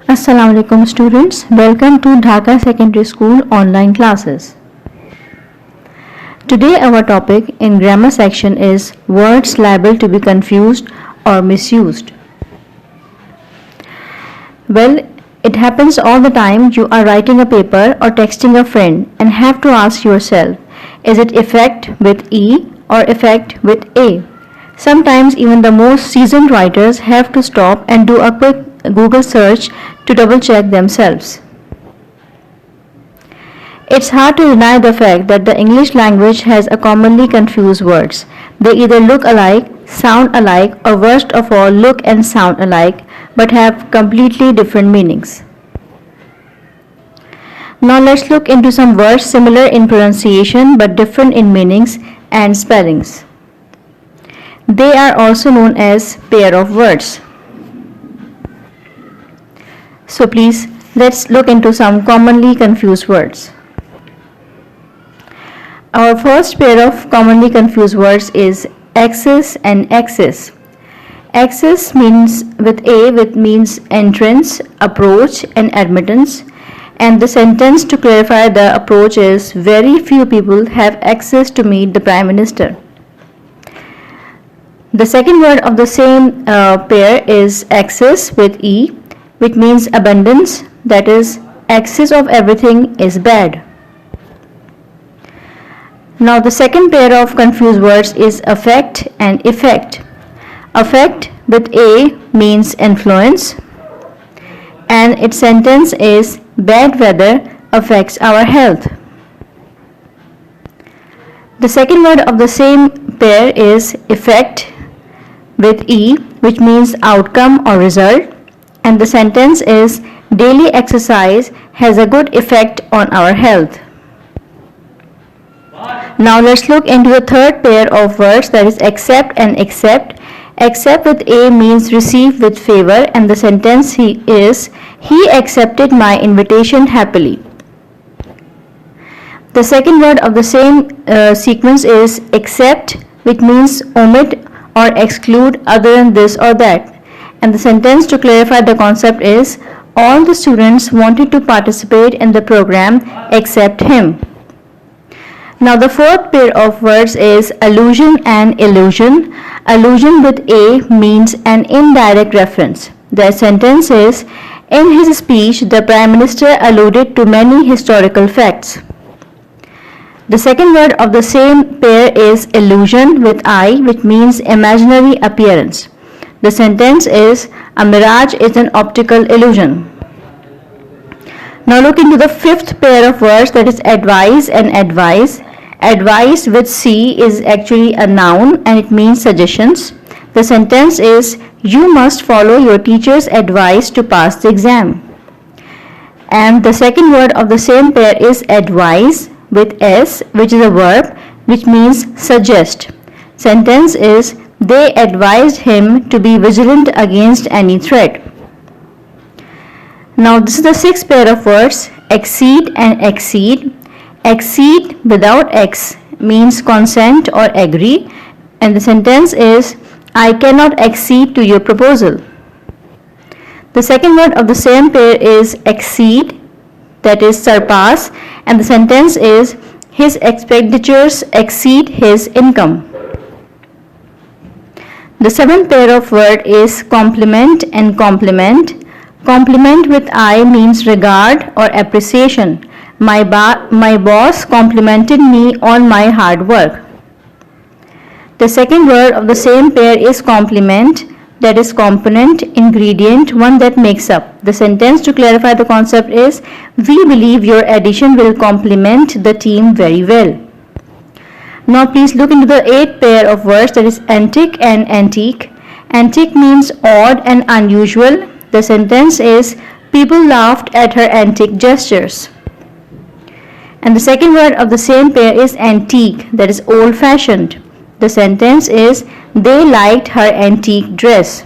Assalamu alaikum students, welcome to Dhaka Secondary School online classes. Today our topic in grammar section is words liable to be confused or misused. Well, it happens all the time. You are writing a paper or texting a friend and have to ask yourself, is it effect with E or effect with A? Sometimes even the most seasoned writers have to stop and do a quick Google search to double check themselves. It's hard to deny the fact that the English language has a commonly confused words. They either look alike, sound alike, or worst of all look and sound alike but have completely different meanings. Now let's look into some words similar in pronunciation but different in meanings and spellings. They are also known as pair of words. So please, let's look into some commonly confused words. Our first pair of commonly confused words is access and access. Access means means entrance, approach and admittance, and the sentence to clarify the approach is very few people have access to meet the Prime Minister. The second word of the same pair is access with E, which means abundance, that is, excess of everything is bad. Now the second pair of confused words is affect and effect. Affect with A means influence, and its sentence is bad weather affects our health. The second word of the same pair is effect with E, which means outcome or result, and the sentence is daily exercise has a good effect on our health. Now let's look into the third pair of words, that is accept and accept. Accept with A means receive with favor, and the sentence is he accepted my invitation happily. The second word of the same sequence is accept, which means omit or exclude other than this or that. And the sentence to clarify the concept is all the students wanted to participate in the program except him. Now the fourth pair of words is allusion and illusion. Allusion with A means an indirect reference. The sentence is in his speech the Prime Minister alluded to many historical facts. The second word of the same pair is illusion with I, which means imaginary appearance. The sentence is a mirage is an optical illusion. Now look into the fifth pair of words, that is advise and advise. Advice with C is actually a noun and it means suggestions. The sentence is you must follow your teacher's advice to pass the exam. And the second word of the same pair is advise with S, which is a verb which means suggest. Sentence is they advised him to be vigilant against any threat. Now this is the sixth pair of words, exceed and exceed. Exceed without X means consent or agree, and the sentence is I cannot accede to your proposal. The second word of the same pair is exceed, that is surpass, and the sentence is his expenditures exceed his income. The seventh pair of word is compliment and compliment. Compliment with I means regard or appreciation. My boss complimented me on my hard work. The second word of the same pair is complement, that is component, ingredient, one that makes up. The sentence to clarify the concept is we believe your addition will complement the team very well. Now please look into the eighth pair of words, that is antic and antique. Antique means odd and unusual. The sentence is people laughed at her antique gestures. And the second word of the same pair is antique, that is old-fashioned. The sentence is they liked her antique dress.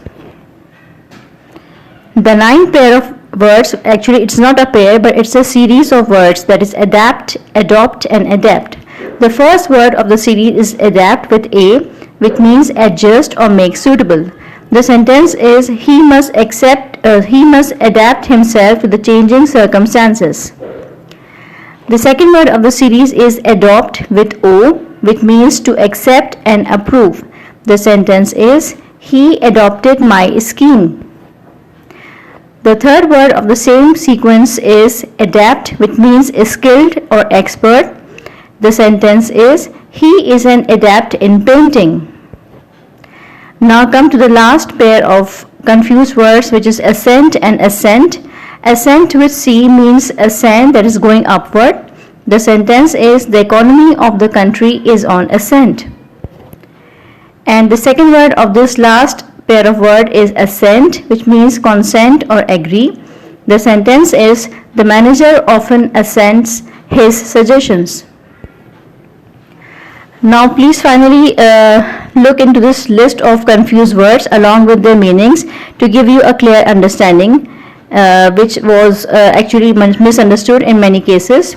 The ninth pair of words, actually it's not a pair but it's a series of words, that is adapt, adopt and adapt. The first word of the series is adapt with A, which means adjust or make suitable. The sentence is he must adapt himself to the changing circumstances. The second word of the series is adopt with O, which means to accept and approve. The sentence is he adopted my scheme. The third word of the same sequence is adapt, which means skilled or expert. The sentence is he is an adept in painting. Now come to the last pair of confused words, which is ascent and ascent. Ascent with C means ascent, that is going upward. The sentence is the economy of the country is on ascent. And the second word of this last pair of word is assent, which means consent or agree. The sentence is the manager often assents his suggestions. Now please finally look into this list of confused words along with their meanings to give you a clear understanding, which was actually misunderstood in many cases.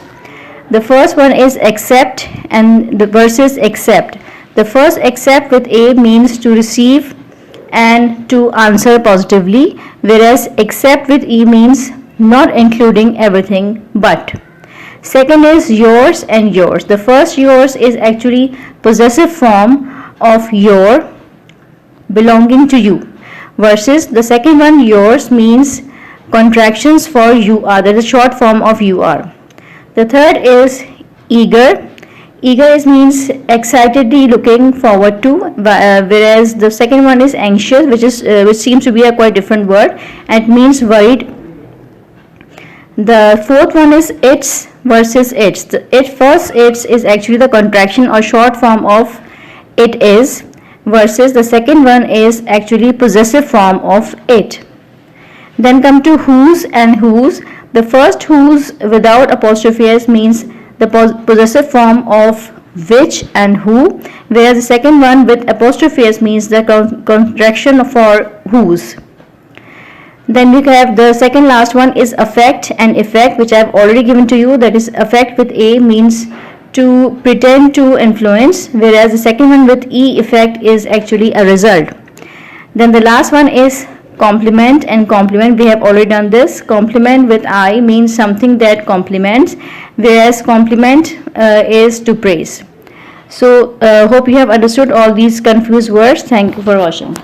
The first one is accept and the versus accept. The first accept with A means to receive and to answer positively, whereas accept with E means not including everything but. Second is yours and yours. The first yours is actually possessive form of your, belonging to you, versus the second one yours means contractions for you are, that is short form of you are. The third is eager. Eager means excitedly looking forward to, whereas the second one is anxious, which seems to be a quite different word, and it means worried. The fourth one is its versus its. First its is actually the contraction or short form of it is, versus the second one is actually possessive form of it. Then come to whose and whose. The first whose without apostrophe s means the possessive form of which and who, whereas the second one with apostrophe s means the contraction for whose. Then we have the second last one is affect and effect, which I have already given to you. That is affect with A means to pretend to influence, whereas the second one with E effect is actually a result. Then the last one is compliment and compliment. We have already done this. Compliment with I means something that compliments, whereas compliment is to praise. So hope you have understood all these confused words. Thank you for watching.